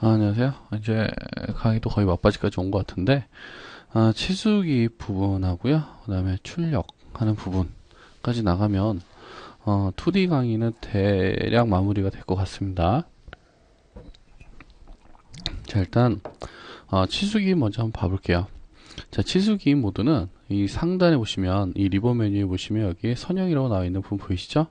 안녕하세요. 이제 강의도 거의 막바지까지 온 것 같은데, 치수기 부분하고요. 그 다음에 출력하는 부분까지 나가면, 2D 강의는 대략 마무리가 될 것 같습니다. 자, 일단, 치수기 먼저 한번 봐볼게요. 자, 치수기 모드는 이 상단에 보시면, 이 리본 메뉴에 보시면 여기 선형이라고 나와 있는 부분 보이시죠?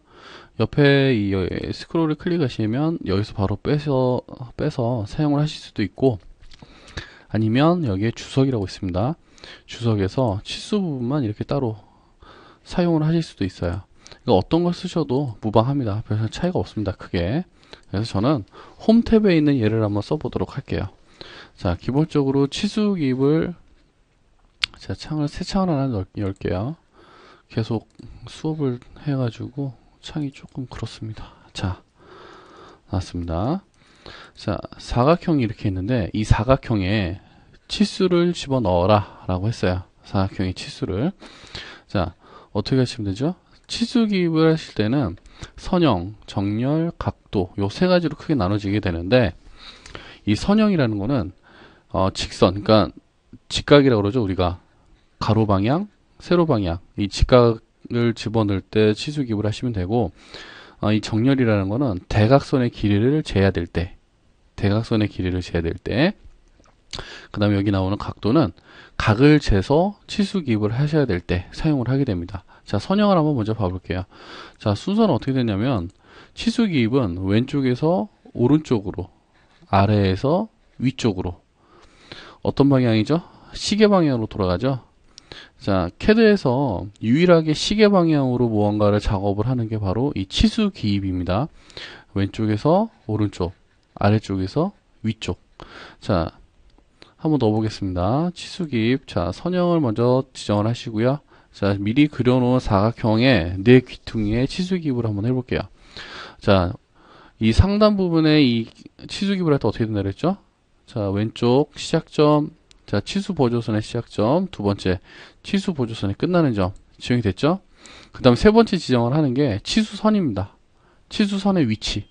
옆에 이 스크롤을 클릭하시면 여기서 바로 빼서 사용을 하실 수도 있고, 아니면 여기에 주석이라고 있습니다. 주석에서 치수 부분만 이렇게 따로 사용을 하실 수도 있어요. 이거 어떤 걸 쓰셔도 무방합니다. 별 차이가 없습니다. 크게. 그래서 저는 홈 탭에 있는 예를 한번 써보도록 할게요. 자, 기본적으로 치수 기입을 자, 새 창을 하나 열게요. 계속 수업을 해가지고 창이 조금 그렇습니다. 자, 나왔습니다. 자, 사각형이 이렇게 있는데 이 사각형에 치수를 집어넣어라 라고 했어요. 사각형의 치수를. 자, 어떻게 하시면 되죠? 치수 기입을 하실 때는 선형, 정렬, 각도 요 세 가지로 크게 나눠지게 되는데, 이 선형이라는 거는 직선, 그러니까 직각이라고 그러죠. 우리가 가로 방향, 세로 방향, 이 직각을 집어넣을 때 치수 기입을 하시면 되고, 이 정렬이라는 거는 대각선의 길이를 재야 될 때, 그 다음에 여기 나오는 각도는 각을 재서 치수 기입을 하셔야 될 때 사용을 하게 됩니다. 자, 선형을 한번 먼저 봐볼게요. 자, 순서는 어떻게 되냐면 치수 기입은 왼쪽에서 오른쪽으로, 아래에서 위쪽으로. 어떤 방향이죠? 시계 방향으로 돌아가죠. 자, 캐드에서 유일하게 시계 방향으로 무언가를 작업을 하는 게 바로 이 치수 기입입니다. 왼쪽에서 오른쪽, 아래쪽에서 위쪽. 자, 한번 넣어보겠습니다. 치수 기입. 자, 선형을 먼저 지정을 하시고요. 자, 미리 그려놓은 사각형의 네 귀퉁이에 치수 기입을 한번 해볼게요. 자, 이 상단 부분에 이 치수 기입을 할 때 어떻게 된다 그랬죠? 자, 왼쪽 시작점, 자, 치수 보조선의 시작점, 두 번째 치수 보조선의 끝나는 점 지정이 됐죠? 그 다음 세 번째 지정을 하는 게 치수선입니다. 치수선의 위치.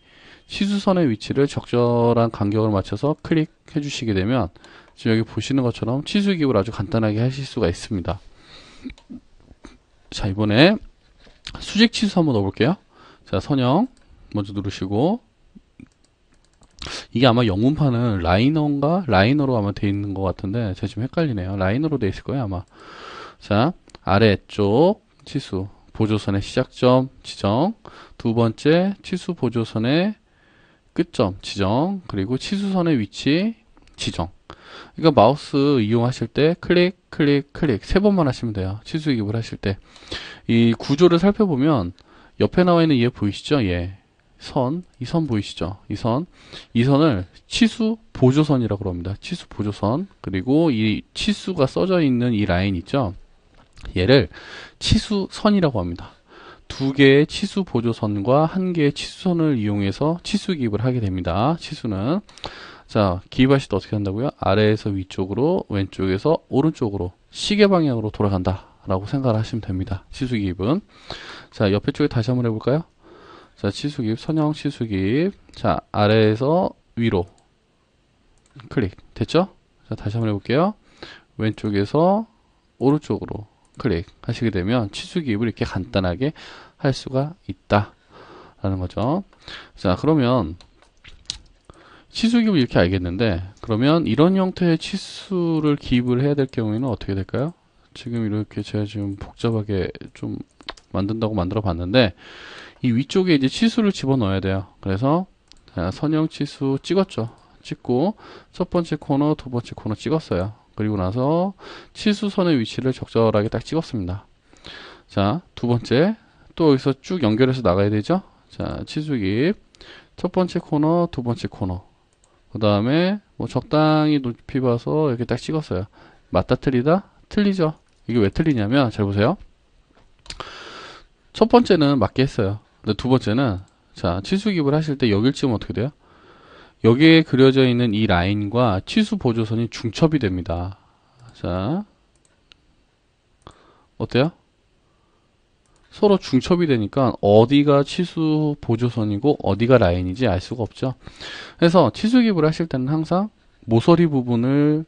치수선의 위치를 적절한 간격을 맞춰서 클릭해 주시게 되면 지금 여기 보시는 것처럼 치수 기입을 아주 간단하게 하실 수가 있습니다. 자, 이번에 수직 치수 한번 넣어볼게요. 자, 선형 먼저 누르시고, 이게 아마 영문판은 라이너인가 라이너로 아마 돼 있는 것 같은데 제가 지금 헷갈리네요. 라이너로 돼 있을 거예요 아마. 자, 아래쪽 치수 보조선의 시작점 지정, 두 번째 치수 보조선의 끝점 지정, 그리고 치수선의 위치 지정. 그러니까 마우스 이용하실 때 클릭 클릭 클릭 세 번만 하시면 돼요. 치수 기입을 하실 때. 이 구조를 살펴보면 옆에 나와 있는 얘 보이시죠? 얘 선, 이 선 보이시죠? 이 선을 치수 보조선이라고 합니다. 치수 보조선. 그리고 이 치수가 써져 있는 이 라인 있죠? 얘를 치수선이라고 합니다. 두 개의 치수 보조선과 한 개의 치수선을 이용해서 치수 기입을 하게 됩니다. 치수는. 자, 기입하실 때 어떻게 한다고요? 아래에서 위쪽으로, 왼쪽에서 오른쪽으로 시계 방향으로 돌아간다 라고 생각을 하시면 됩니다. 치수 기입은. 자, 옆에 쪽에 다시 한번 해볼까요? 자, 치수 기입, 선형 치수 기입. 자, 아래에서 위로 클릭. 됐죠? 자, 다시 한번 해볼게요. 왼쪽에서 오른쪽으로 클릭 하시게 되면 치수 기입을 이렇게 간단하게 할 수가 있다 라는 거죠. 자, 그러면 치수 기입을 이렇게 알겠는데, 그러면 이런 형태의 치수를 기입을 해야 될 경우에는 어떻게 될까요? 지금 이렇게 제가 지금 복잡하게 좀 만든다고 만들어 봤는데, 이 위쪽에 이제 치수를 집어넣어야 돼요. 그래서 자, 선형 치수 찍었죠. 찍고 첫 번째 코너, 두 번째 코너 찍었어요. 그리고 나서 치수선의 위치를 적절하게 딱 찍었습니다. 자, 두 번째 또 여기서 쭉 연결해서 나가야 되죠. 자, 치수 기입 첫 번째 코너, 두 번째 코너. 그 다음에 뭐 적당히 높이 봐서 이렇게 딱 찍었어요. 맞다 틀리다? 틀리죠. 이게 왜 틀리냐면 잘 보세요. 첫 번째는 맞게 했어요. 근데 두 번째는 자, 치수 기입을 하실 때 여길 찍으면 어떻게 돼요? 여기에 그려져 있는 이 라인과 치수 보조선이 중첩이 됩니다. 자, 어때요? 서로 중첩이 되니까 어디가 치수 보조선이고 어디가 라인인지 알 수가 없죠. 그래서 치수 기입을 하실 때는 항상 모서리 부분을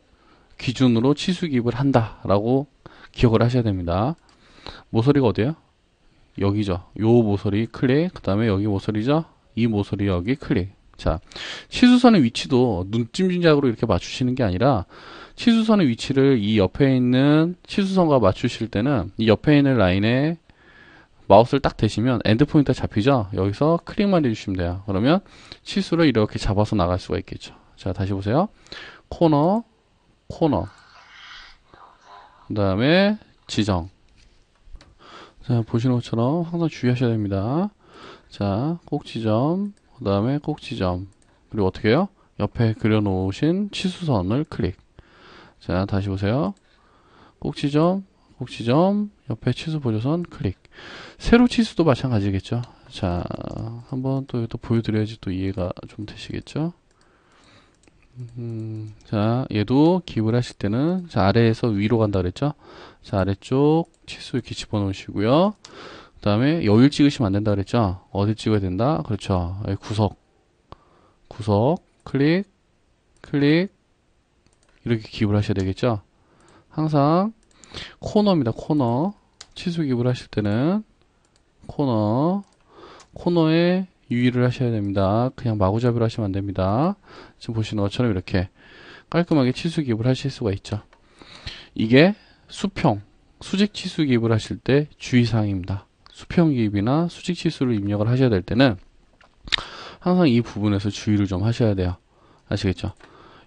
기준으로 치수 기입을 한다라고 기억을 하셔야 됩니다. 모서리가 어디예요? 여기죠. 요 모서리 클릭, 그 다음에 여기 모서리죠. 이 모서리 여기 클릭. 자, 치수선의 위치도 눈찜진작으로 이렇게 맞추시는 게 아니라 치수선의 위치를 이 옆에 있는 치수선과 맞추실 때는 이 옆에 있는 라인에 마우스를 딱 대시면 엔드포인트가 잡히죠. 여기서 클릭만 해주시면 돼요. 그러면 치수를 이렇게 잡아서 나갈 수가 있겠죠. 자, 다시 보세요. 코너, 코너, 그 다음에 지정. 자, 보시는 것처럼 항상 주의하셔야 됩니다. 자, 꼭 지점, 그 다음에 꼭 지점. 그리고 어떻게 해요? 옆에 그려놓으신 치수선을 클릭. 자, 다시 보세요. 꼭 지점, 꼭 지점, 옆에 치수 보조선 클릭. 세로 치수도 마찬가지겠죠. 자, 한번 또 보여드려야지 또 이해가 좀 되시겠죠. 자, 얘도 기입을 하실 때는 자, 아래에서 위로 간다 그랬죠. 자, 아래쪽 치수 이렇게 집어넣으시고요. 그 다음에 여길 찍으시면 안 된다 그랬죠. 어디 찍어야 된다? 그렇죠. 여기 구석, 구석 클릭, 클릭 이렇게 기입을 하셔야 되겠죠. 항상 코너입니다. 코너. 치수 기입을 하실 때는 코너, 코너에 유의를 하셔야 됩니다. 그냥 마구잡이로 하시면 안 됩니다. 지금 보시는 것처럼 이렇게 깔끔하게 치수 기입을 하실 수가 있죠. 이게 수평, 수직 치수 기입을 하실 때 주의사항입니다. 수평 기입이나 수직 치수를 입력을 하셔야 될 때는 항상 이 부분에서 주의를 좀 하셔야 돼요. 아시겠죠?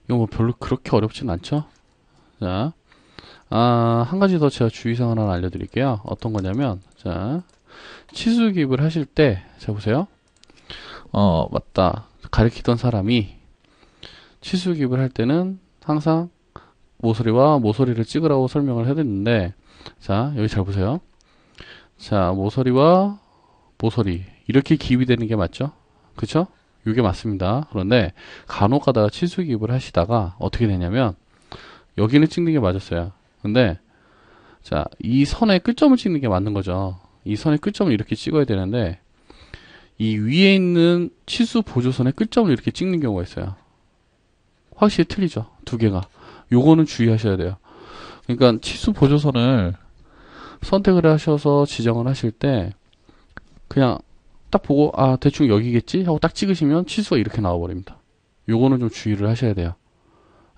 이거 뭐 별로 그렇게 어렵진 않죠? 자, 한 가지 더 제가 주의사항 하나 알려드릴게요. 어떤 거냐면, 자, 치수 기입을 하실 때, 자, 보세요. 맞다. 가르치던 사람이 치수 기입을 할 때는 항상 모서리와 모서리를 찍으라고 설명을 해드렸는데, 자, 여기 잘 보세요. 자, 모서리와 모서리. 이렇게 기입이 되는 게 맞죠? 그쵸? 이게 맞습니다. 그런데 간혹 가다가 치수 기입을 하시다가 어떻게 되냐면, 여기는 찍는 게 맞았어요. 근데, 자, 이 선의 끝점을 찍는 게 맞는 거죠. 이 선의 끝점을 이렇게 찍어야 되는데, 이 위에 있는 치수 보조선의 끝점을 이렇게 찍는 경우가 있어요. 확실히 틀리죠. 두 개가. 요거는 주의하셔야 돼요. 그러니까 치수 보조선을 선택을 하셔서 지정을 하실 때 그냥 딱 보고 대충 여기겠지 하고 딱 찍으시면 치수가 이렇게 나와버립니다. 요거는 좀 주의를 하셔야 돼요.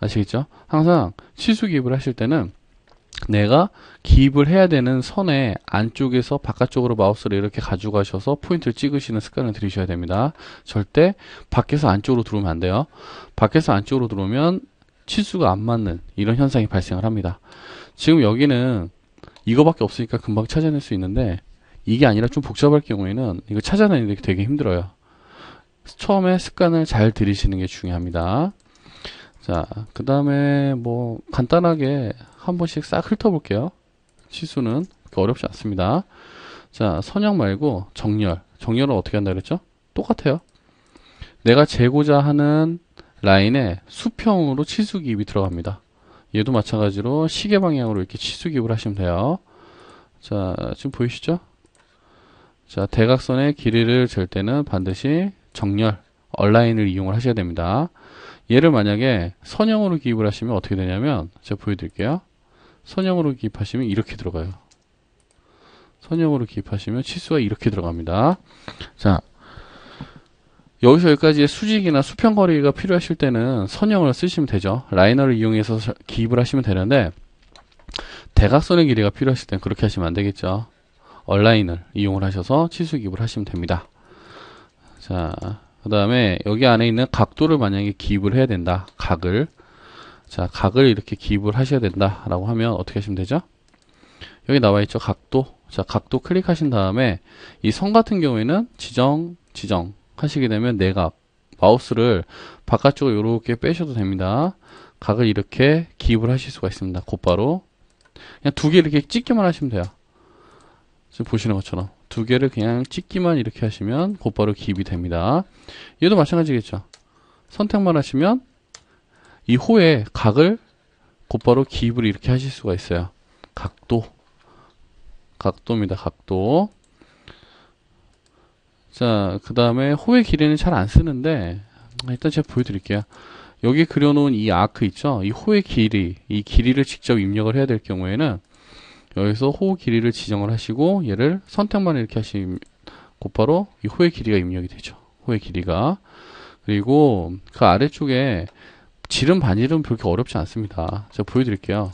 아시겠죠? 항상 치수 기입을 하실 때는 내가 기입을 해야 되는 선의 안쪽에서 바깥쪽으로 마우스를 이렇게 가져가셔서 포인트를 찍으시는 습관을 들이셔야 됩니다. 절대 밖에서 안쪽으로 들어오면 안 돼요. 밖에서 안쪽으로 들어오면 치수가 안 맞는 이런 현상이 발생을 합니다. 지금 여기는 이거밖에 없으니까 금방 찾아낼 수 있는데 이게 아니라 좀 복잡할 경우에는 이거 찾아내는 게 되게 힘들어요. 처음에 습관을 잘 들이시는 게 중요합니다. 자, 그 다음에 뭐 간단하게 한 번씩 싹 훑어볼게요. 치수는 어렵지 않습니다. 자, 선형 말고 정렬. 정렬은 어떻게 한다 그랬죠? 똑같아요. 내가 재고자 하는 라인에 수평으로 치수 기입이 들어갑니다. 얘도 마찬가지로 시계 방향으로 이렇게 치수 기입을 하시면 돼요. 자, 지금 보이시죠? 자, 대각선의 길이를 잴 때는 반드시 정렬, 얼라인을 이용을 하셔야 됩니다. 얘를 만약에 선형으로 기입을 하시면 어떻게 되냐면 제가 보여드릴게요. 선형으로 기입하시면 이렇게 들어가요. 선형으로 기입하시면 치수가 이렇게 들어갑니다. 자, 여기서 여기까지의 수직이나 수평 거리가 필요하실 때는 선형을 쓰시면 되죠. 라이너를 이용해서 기입을 하시면 되는데 대각선의 길이가 필요하실 때는 그렇게 하시면 안 되겠죠. 얼라인을 이용을 하셔서 치수 기입을 하시면 됩니다. 자, 그 다음에 여기 안에 있는 각도를 만약에 기입을 해야 된다. 각을. 자, 각을 이렇게 기입을 하셔야 된다. 라고 하면 어떻게 하시면 되죠? 여기 나와 있죠. 각도. 자, 각도 클릭하신 다음에 이 선 같은 경우에는 지정 하시게 되면 내각. 마우스를 바깥쪽으로 이렇게 빼셔도 됩니다. 각을 이렇게 기입을 하실 수가 있습니다. 곧바로. 그냥 두 개 이렇게 찍기만 하시면 돼요. 지금 보시는 것처럼. 두 개를 그냥 찍기만 이렇게 하시면 곧바로 기입이 됩니다. 얘도 마찬가지겠죠. 선택만 하시면 이 호에 각을 곧바로 기입을 이렇게 하실 수가 있어요. 각도입니다. 각도. 자, 그 다음에 호의 길이는 잘 안 쓰는데, 일단 제가 보여드릴게요. 여기 그려놓은 이 아크 있죠? 이 호의 길이, 이 길이를 직접 입력을 해야 될 경우에는, 여기서 호 길이를 지정을 하시고, 얘를 선택만 이렇게 하시면, 곧바로 이 호의 길이가 입력이 되죠. 호의 길이가. 그리고 그 아래쪽에 지름, 반지름 그렇게 어렵지 않습니다. 제가 보여드릴게요.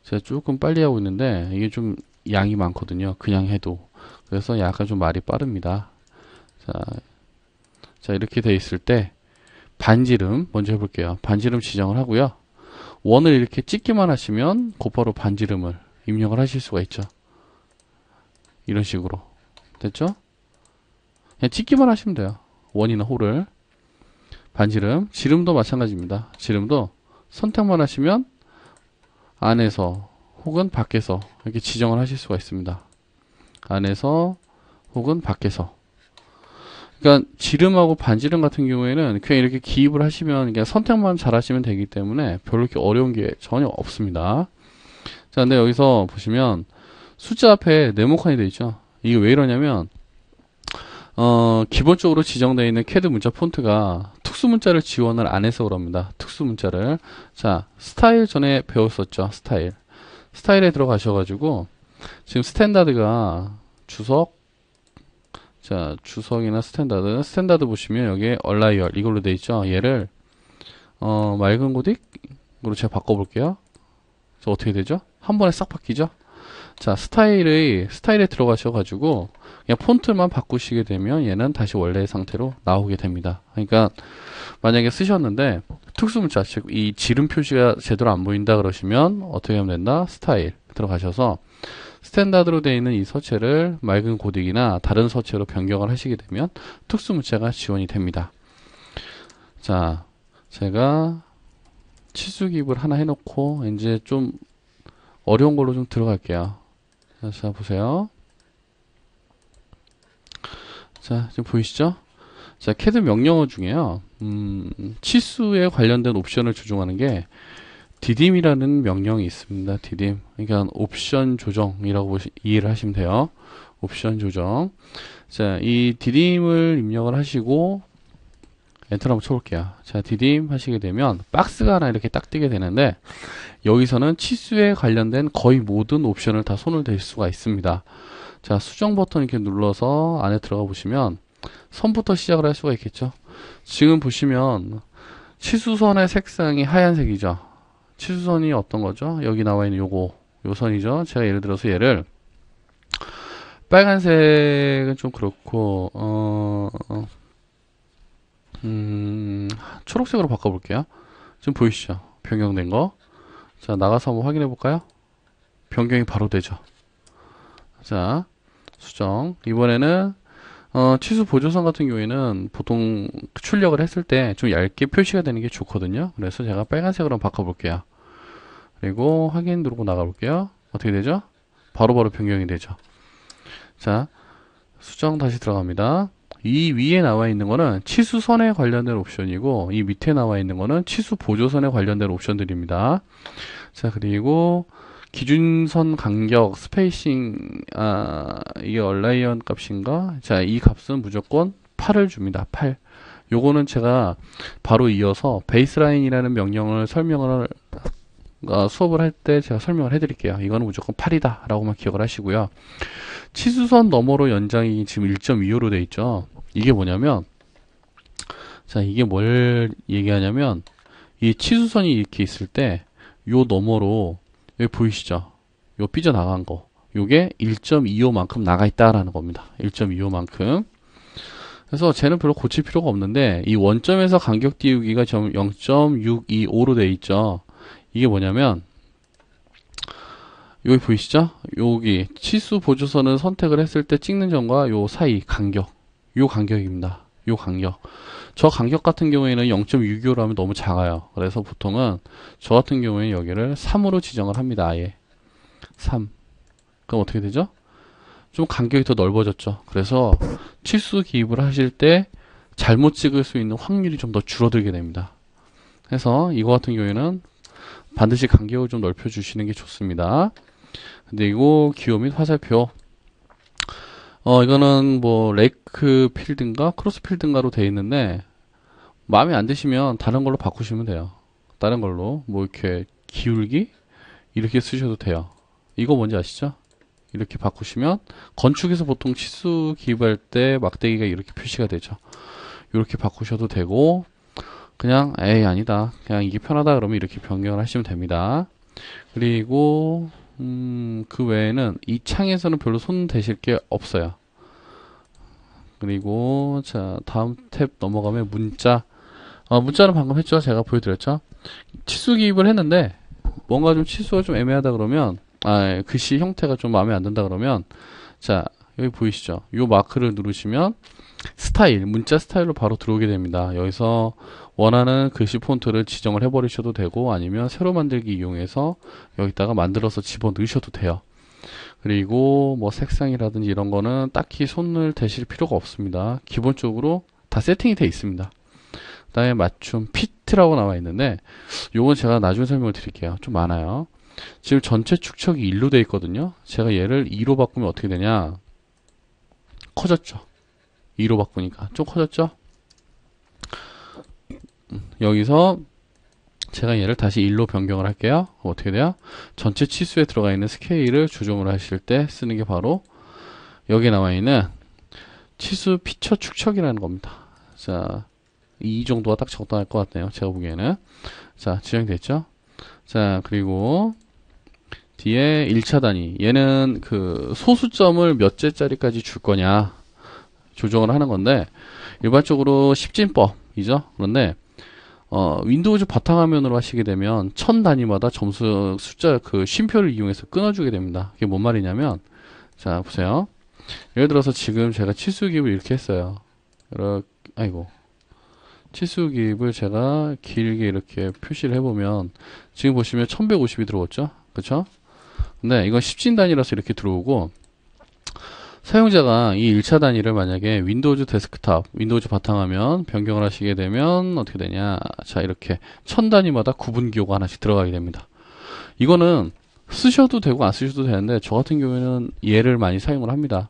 제가 조금 빨리 하고 있는데, 이게 좀 양이 많거든요. 그냥 해도. 그래서 약간 좀 말이 빠릅니다. 자, 이렇게 돼 있을 때, 반지름 먼저 해볼게요. 반지름 지정을 하고요. 원을 이렇게 찍기만 하시면 곧바로 반지름을 입력을 하실 수가 있죠. 이런 식으로. 됐죠? 그냥 찍기만 하시면 돼요. 원이나 호를. 반지름, 지름도 마찬가지입니다. 지름도 선택만 하시면 안에서 혹은 밖에서 이렇게 지정을 하실 수가 있습니다. 안에서 혹은 밖에서. 그러니까 지름하고 반지름 같은 경우에는 그냥 이렇게 기입을 하시면 그냥 선택만 잘 하시면 되기 때문에 별로 이렇게 어려운 게 전혀 없습니다. 자, 근데 여기서 보시면 숫자 앞에 네모칸이 되어 있죠. 이게 왜 이러냐면 기본적으로 지정되어 있는 CAD 문자 폰트가 특수 문자를 지원을 안 해서 그럽니다. 특수 문자를. 자, 스타일 전에 배웠었죠. 스타일에 들어가셔가지고 지금 스탠다드가 주석, 자, 주석이나 스탠다드 보시면 여기에 얼라이얼 이걸로 돼 있죠. 얘를 맑은 고딕으로 제가 바꿔볼게요. 그래서 어떻게 되죠? 한 번에 싹 바뀌죠? 자, 스타일에 들어가셔가지고 그냥 폰트만 바꾸시게 되면 얘는 다시 원래의 상태로 나오게 됩니다. 그러니까 만약에 쓰셨는데 특수문자, 즉 이 지름 표시가 제대로 안 보인다 그러시면 어떻게 하면 된다? 스타일 들어가셔서 스탠다드로 되어 있는 이 서체를 맑은 고딕이나 다른 서체로 변경을 하시게 되면 특수문자가 지원이 됩니다. 자, 제가 치수 기입을 하나 해놓고 이제 좀 어려운 걸로 좀 들어갈게요. 자, 보세요. 자, 지금 보이시죠? 자, CAD 명령어 중에요. 치수에 관련된 옵션을 조정하는 게 디딤이라는 명령이 있습니다. 디딤. 그러니까 옵션 조정이라고 이해를 하시면 돼요. 옵션 조정. 자, 이 디딤을 입력을 하시고 엔터 한번 쳐볼게요. 자, 디딤 하시게 되면 박스가 하나 이렇게 딱 뜨게 되는데 여기서는 치수에 관련된 거의 모든 옵션을 다 손을 댈 수가 있습니다. 자, 수정 버튼 이렇게 눌러서 안에 들어가 보시면 선부터 시작을 할 수가 있겠죠. 지금 보시면 치수선의 색상이 하얀색이죠. 치수선이 어떤 거죠? 여기 나와 있는 요 선이죠. 제가 예를 들어서 얘를 빨간색은 좀 그렇고 초록색으로 바꿔볼게요. 지금 보이시죠? 변경된 거. 자, 나가서 한번 확인해 볼까요? 변경이 바로 되죠. 자, 수정. 이번에는 치수 보조선 같은 경우에는 보통 출력을 했을 때 좀 얇게 표시가 되는 게 좋거든요. 그래서 제가 빨간색으로 한번 바꿔볼게요. 그리고 확인 누르고 나가볼게요. 어떻게 되죠? 바로바로 변경이 되죠. 자, 수정 다시 들어갑니다. 이 위에 나와 있는 거는 치수선에 관련된 옵션이고 이 밑에 나와 있는 거는 치수 보조선에 관련된 옵션들입니다. 자, 그리고 기준선 간격 스페이싱 이게 얼라이언 값인가? 자, 이 값은 무조건 8을 줍니다. 8. 요거는 제가 바로 이어서 베이스라인이라는 명령을 수업을 할 때 제가 설명을 해드릴게요. 이거는 무조건 8이다 라고만 기억을 하시고요. 치수선 너머로 연장이 지금 1.25로 돼 있죠. 이게 뭐냐면 자, 이게 뭘 얘기하냐면 이 치수선이 이렇게 있을 때 요 너머로 여기 보이시죠? 요 삐져나간 거 요게 1.25만큼 나가 있다라는 겁니다. 1.25만큼. 그래서 쟤는 별로 고칠 필요가 없는데 이 원점에서 간격 띄우기가 0.625로 돼 있죠. 이게 뭐냐면 여기 보이시죠? 여기 치수 보조선을 선택을 했을 때 찍는 점과 요 사이 간격, 요 간격입니다. 요 간격. 저 간격 같은 경우에는 0.625로 하면 너무 작아요. 그래서 보통은 저 같은 경우에 여기를 3으로 지정을 합니다. 아예 3. 그럼 어떻게 되죠? 좀 간격이 더 넓어졌죠. 그래서 치수 기입을 하실 때 잘못 찍을 수 있는 확률이 좀 더 줄어들게 됩니다. 그래서 이거 같은 경우에는 반드시 간격을 좀 넓혀 주시는 게 좋습니다. 근데 이거 기호 및 화살표 이거는 뭐 레이크 필드인가 크로스 필드인가로 돼 있는데 마음에 안 드시면 다른 걸로 바꾸시면 돼요. 다른 걸로 뭐 이렇게 기울기 이렇게 쓰셔도 돼요. 이거 뭔지 아시죠? 이렇게 바꾸시면 건축에서 보통 치수 기입할 때 막대기가 이렇게 표시가 되죠. 이렇게 바꾸셔도 되고 그냥 에이 아니다 그냥 이게 편하다 그러면 이렇게 변경을 하시면 됩니다. 그리고 그 외에는 이 창에서는 별로 손 대실 게 없어요. 그리고 자 다음 탭 넘어가면 문자. 문자는 방금 했죠. 제가 보여드렸죠. 치수 기입을 했는데 뭔가 좀 치수가 좀 애매하다 그러면 글씨 형태가 좀 마음에 안 든다 그러면 자 여기 보이시죠? 요 마크를 누르시면 스타일, 문자 스타일로 바로 들어오게 됩니다. 여기서 원하는 글씨 폰트를 지정을 해버리셔도 되고 아니면 새로 만들기 이용해서 여기다가 만들어서 집어 넣으셔도 돼요. 그리고 뭐 색상이라든지 이런 거는 딱히 손을 대실 필요가 없습니다. 기본적으로 다 세팅이 돼 있습니다. 그 다음에 맞춤 피트라고 나와 있는데 요건 제가 나중에 설명을 드릴게요. 좀 많아요. 지금 전체 축척이 1로 돼 있거든요. 제가 얘를 2로 바꾸면 어떻게 되냐? 커졌죠. 2로 바꾸니까 좀 커졌죠. 여기서 제가 얘를 다시 1로 변경을 할게요. 어떻게 돼요? 전체 치수에 들어가 있는 스케일을 조정을 하실 때 쓰는 게 바로 여기 나와 있는 치수 피처 축척이라는 겁니다. 자, 이 정도가 딱 적당할 것 같네요. 제가 보기에는. 자, 지정됐죠? 자, 그리고 뒤에 1차 단위. 얘는 그 소수점을 몇 제짜리까지 줄 거냐 조정을 하는 건데 일반적으로 10진법이죠. 그런데 윈도우즈 바탕화면으로 하시게 되면 1000 단위마다 점수 숫자 그 쉼표를 이용해서 끊어주게 됩니다. 그게 뭔 말이냐면 자 보세요. 예를 들어서 지금 제가 치수 기입을 이렇게 했어요. 아이고 치수 기입을 제가 길게 이렇게 표시를 해보면 지금 보시면 1150이 들어왔죠. 그쵸? 근데 이건 10진 단위라서 이렇게 들어오고 사용자가 이 1차 단위를 만약에 윈도우즈 데스크탑, 윈도우즈 바탕화면 변경을 하시게 되면 어떻게 되냐. 자, 이렇게 1000 단위마다 구분 기호가 하나씩 들어가게 됩니다. 이거는 쓰셔도 되고 안 쓰셔도 되는데 저 같은 경우에는 얘를 많이 사용을 합니다.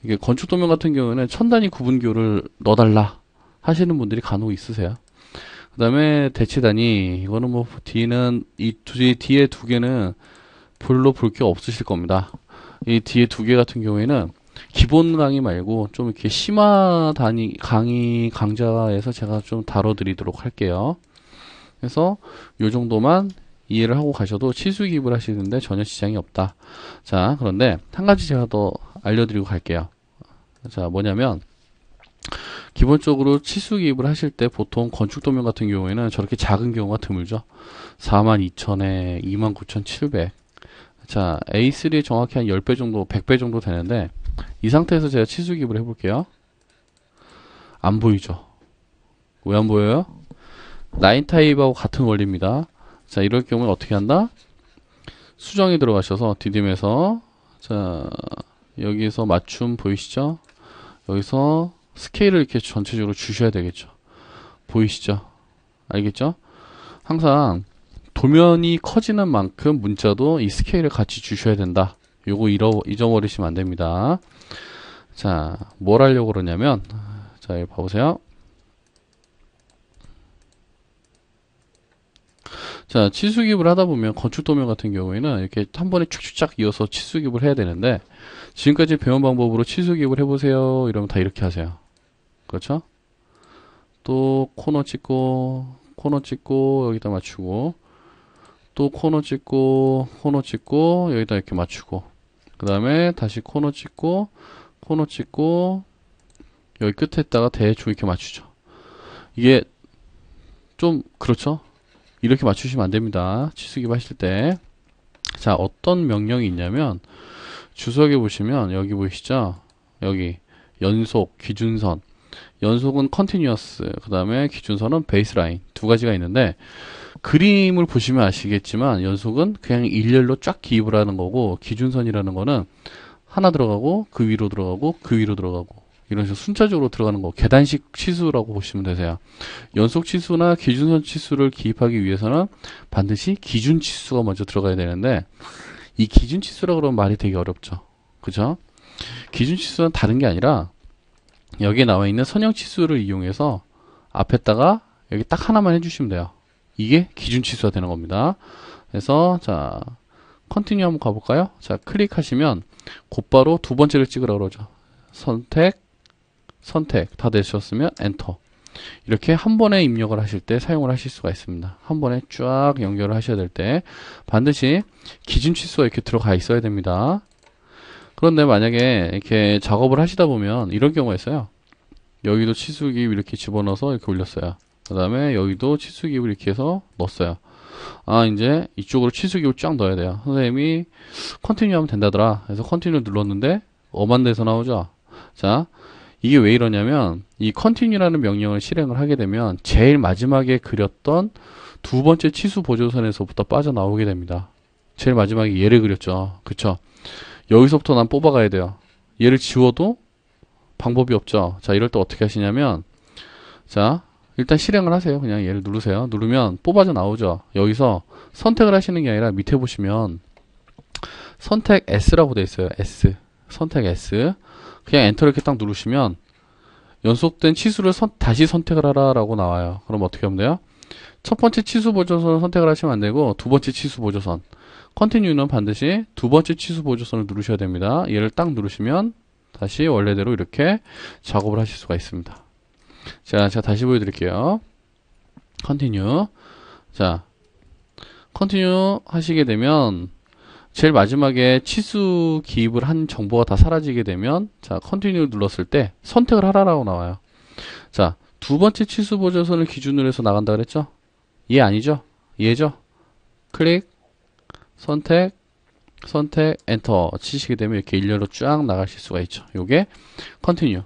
이게 건축 도면 같은 경우에는 1000 단위 구분 기호를 넣어달라 하시는 분들이 간혹 있으세요. 그 다음에 대치 단위, 이거는 뭐 뒤에는 뒤에 두 개는 별로 볼 게 없으실 겁니다. 이 뒤에 두 개 같은 경우에는 기본 강의 말고 좀 이렇게 심화 단위 강좌에서 제가 좀 다뤄드리도록 할게요. 그래서 요 정도만 이해를 하고 가셔도 치수 기입을 하시는데 전혀 지장이 없다. 자, 그런데 한 가지 제가 더 알려드리고 갈게요. 자, 뭐냐면 기본적으로 치수 기입을 하실 때 보통 건축 도면 같은 경우에는 저렇게 작은 경우가 드물죠. 42,000에 29,700. 자, A3에 정확히 한 10배 정도, 100배 정도 되는데 이 상태에서 제가 치수 기입을 해볼게요. 안 보이죠? 왜 안 보여요? 라인 타입하고 같은 원리입니다. 자, 이럴 경우에 어떻게 한다? 수정이 들어가셔서 디딤에서 자, 여기서 맞춤 보이시죠? 여기서 스케일을 이렇게 전체적으로 주셔야 되겠죠. 보이시죠? 알겠죠? 항상 도면이 커지는 만큼 문자도 이 스케일을 같이 주셔야 된다. 요거 잊어버리시면 안 됩니다. 자, 뭘 하려고 그러냐면 자, 여기 봐보세요. 자, 치수 기입을 하다 보면 건축 도면 같은 경우에는 이렇게 한 번에 쭉쭉쫙 이어서 치수 기입을 해야 되는데 지금까지 배운 방법으로 치수 기입을 해보세요. 이러면 다 이렇게 하세요. 그렇죠? 또 코너 찍고 여기다 맞추고 또 코너 찍고 여기다 이렇게 맞추고 그 다음에 다시 코너 찍고 여기 끝에다가 대충 이렇게 맞추죠. 이게 좀 그렇죠? 이렇게 맞추시면 안 됩니다. 치수 기입 하실 때. 자, 어떤 명령이 있냐면 주석에 보시면 여기 보이시죠? 여기 연속, 기준선. 연속은 컨티뉴어스, 그 다음에 기준선은 베이스라인 두 가지가 있는데 그림을 보시면 아시겠지만 연속은 그냥 일렬로 쫙 기입을 하는 거고 기준선이라는 거는 하나 들어가고 그 위로 들어가고 그 위로 들어가고 이런 식으로 순차적으로 들어가는 거 계단식 치수라고 보시면 되세요. 연속 치수나 기준선 치수를 기입하기 위해서는 반드시 기준 치수가 먼저 들어가야 되는데 이 기준 치수라 그러면 말이 되게 어렵죠. 그죠? 기준 치수는 다른 게 아니라 여기에 나와 있는 선형 치수를 이용해서 앞에다가 여기 딱 하나만 해주시면 돼요. 이게 기준 치수가 되는 겁니다. 그래서 자 컨티뉴 한번 가볼까요? 자 클릭하시면 곧바로 두 번째를 찍으라고 그러죠. 선택 다 되셨으면 엔터. 이렇게 한 번에 입력을 하실 때 사용을 하실 수가 있습니다. 한 번에 쫙 연결을 하셔야 될 때 반드시 기준 치수가 이렇게 들어가 있어야 됩니다. 그런데 만약에 이렇게 작업을 하시다 보면 이런 경우가 있어요. 여기도 치수기입 이렇게 집어넣어서 이렇게 올렸어요. 그 다음에 여기도 치수기입을 이렇게 해서 넣었어요. 아 이제 이쪽으로 치수기입을 쫙 넣어야 돼요. 선생님이 컨티뉴 하면 된다더라. 그래서 컨티뉴 눌렀는데 엄한 데서 나오죠. 자 이게 왜 이러냐면 이 컨티뉴라는 명령을 실행을 하게 되면 제일 마지막에 그렸던 두 번째 치수 보조선에서부터 빠져나오게 됩니다. 제일 마지막에 얘를 그렸죠. 그쵸? 여기서부터 난 뽑아가야 돼요. 얘를 지워도 방법이 없죠. 자 이럴 때 어떻게 하시냐면 자 일단 실행을 하세요. 그냥 얘를 누르세요. 누르면 뽑아져 나오죠. 여기서 선택을 하시는 게 아니라 밑에 보시면 선택 S라고 되어 있어요. S 선택 S 그냥 엔터 이렇게 딱 누르시면 연속된 치수를 다시 선택을 하라 라고 나와요. 그럼 어떻게 하면 돼요? 첫 번째 치수 보조선을 선택을 하시면 안 되고 두 번째 치수 보조선 컨티뉴는 반드시 두 번째 치수 보조선을 누르셔야 됩니다. 얘를 딱 누르시면 다시 원래대로 이렇게 작업을 하실 수가 있습니다. 자, 제가 다시 보여드릴게요. 컨티뉴. 자, 컨티뉴 하시게 되면 제일 마지막에 치수 기입을 한 정보가 다 사라지게 되면 자, 컨티뉴를 눌렀을 때 선택을 하라라고 나와요. 자, 두 번째 치수 보조선을 기준으로 해서 나간다 그랬죠? 얘 아니죠? 얘죠? 클릭, 선택, 엔터 치시게 되면 이렇게 일렬로 쫙 나가실 수가 있죠. 요게 컨티뉴.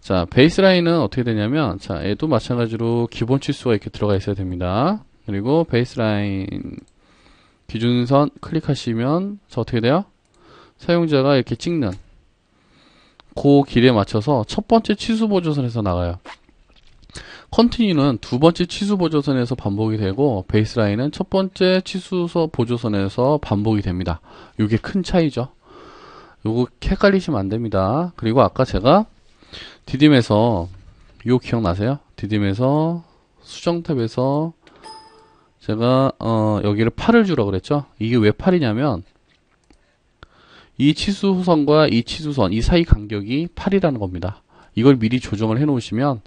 자, 베이스라인은 어떻게 되냐면 자, 얘도 마찬가지로 기본 치수가 이렇게 들어가 있어야 됩니다. 그리고 베이스라인 기준선 클릭하시면 자 어떻게 돼요? 사용자가 이렇게 찍는 그 길에 맞춰서 첫 번째 치수 보조선에서 나가요. 컨티뉴는 두 번째 치수 보조선에서 반복이 되고 베이스라인은 첫 번째 치수 보조선에서 반복이 됩니다. 이게 큰 차이죠. 요거 헷갈리시면 안 됩니다. 그리고 아까 제가 디딤에서 요 기억나세요? 디딤에서 수정 탭에서 제가 여기를 8을 주라고 그랬죠. 이게 왜 8이냐면 이 치수선과 이 치수선 이 사이 간격이 8이라는 겁니다. 이걸 미리 조정을 해 놓으시면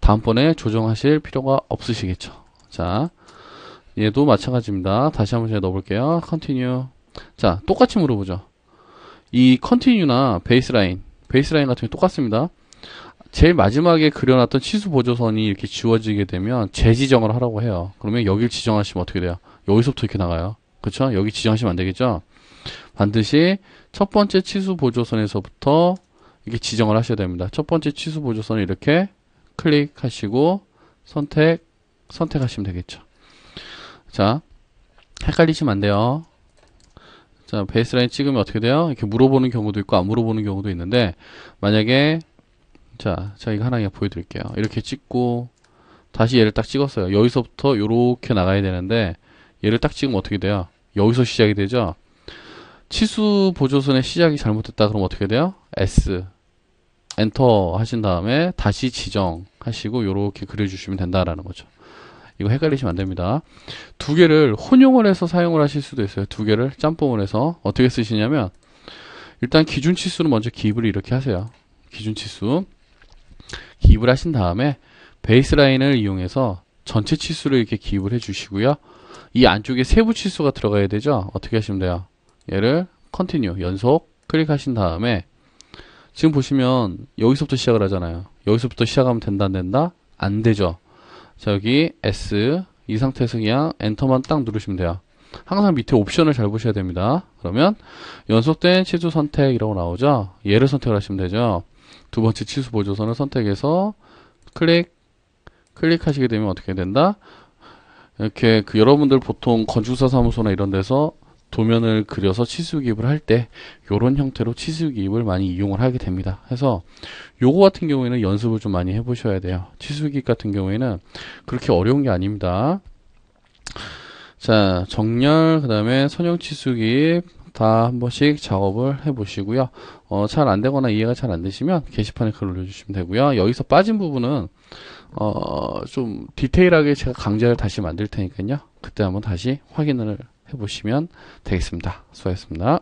다음번에 조정하실 필요가 없으시겠죠. 자 얘도 마찬가지입니다. 다시 한번 제가 넣어볼게요. 컨티뉴. 자 똑같이 물어보죠. 이 컨티뉴나 베이스라인 같은 경우 똑같습니다. 제일 마지막에 그려놨던 치수 보조선이 이렇게 지워지게 되면 재지정을 하라고 해요. 그러면 여길 지정하시면 어떻게 돼요? 여기서부터 이렇게 나가요. 그쵸? 여기 지정하시면 안 되겠죠? 반드시 첫 번째 치수 보조선에서부터 이렇게 지정을 하셔야 됩니다. 첫 번째 치수 보조선을 이렇게 클릭하시고 선택하시면 되겠죠. 자, 헷갈리시면 안 돼요. 자, 베이스라인 찍으면 어떻게 돼요? 이렇게 물어보는 경우도 있고 안 물어보는 경우도 있는데 만약에 자, 제가 이거 하나 그냥 보여드릴게요. 이렇게 찍고 다시 얘를 딱 찍었어요. 여기서부터 이렇게 나가야 되는데 얘를 딱 찍으면 어떻게 돼요? 여기서 시작이 되죠? 치수 보조선의 시작이 잘못됐다 그러면 어떻게 돼요? S 엔터 하신 다음에 다시 지정하시고 이렇게 그려주시면 된다라는 거죠. 이거 헷갈리시면 안 됩니다. 두 개를 혼용을 해서 사용을 하실 수도 있어요. 두 개를 짬뽕을 해서 어떻게 쓰시냐면 일단 기준 치수는 먼저 기입을 이렇게 하세요. 기준 치수 기입을 하신 다음에 베이스라인을 이용해서 전체 치수를 이렇게 기입을 해 주시고요. 이 안쪽에 세부 치수가 들어가야 되죠. 어떻게 하시면 돼요? 얘를 컨티뉴 연속 클릭하신 다음에 지금 보시면 여기서부터 시작을 하잖아요. 여기서부터 시작하면 된다 안 된다? 안 되죠. 자 여기 S 이 상태에서 그냥 엔터만 딱 누르시면 돼요. 항상 밑에 옵션을 잘 보셔야 됩니다. 그러면 연속된 치수 선택이라고 나오죠. 얘를 선택을 하시면 되죠. 두 번째 치수 보조선을 선택해서 클릭하시게 되면 어떻게 된다? 이렇게 여러분들 보통 건축사 사무소나 이런 데서 도면을 그려서 치수 기입을 할 때 이런 형태로 치수 기입을 많이 이용을 하게 됩니다. 그래서 요거 같은 경우에는 연습을 좀 많이 해보셔야 돼요. 치수 기입 같은 경우에는 그렇게 어려운 게 아닙니다. 자 정렬 그 다음에 선형 치수 기입 다 한 번씩 작업을 해 보시고요. 잘 안 되거나 이해가 잘 안 되시면 게시판에 글 올려주시면 되고요. 여기서 빠진 부분은 좀 디테일하게 제가 강좌를 다시 만들 테니까요. 그때 한번 다시 확인을 해 보시면 되겠습니다. 수고하셨습니다.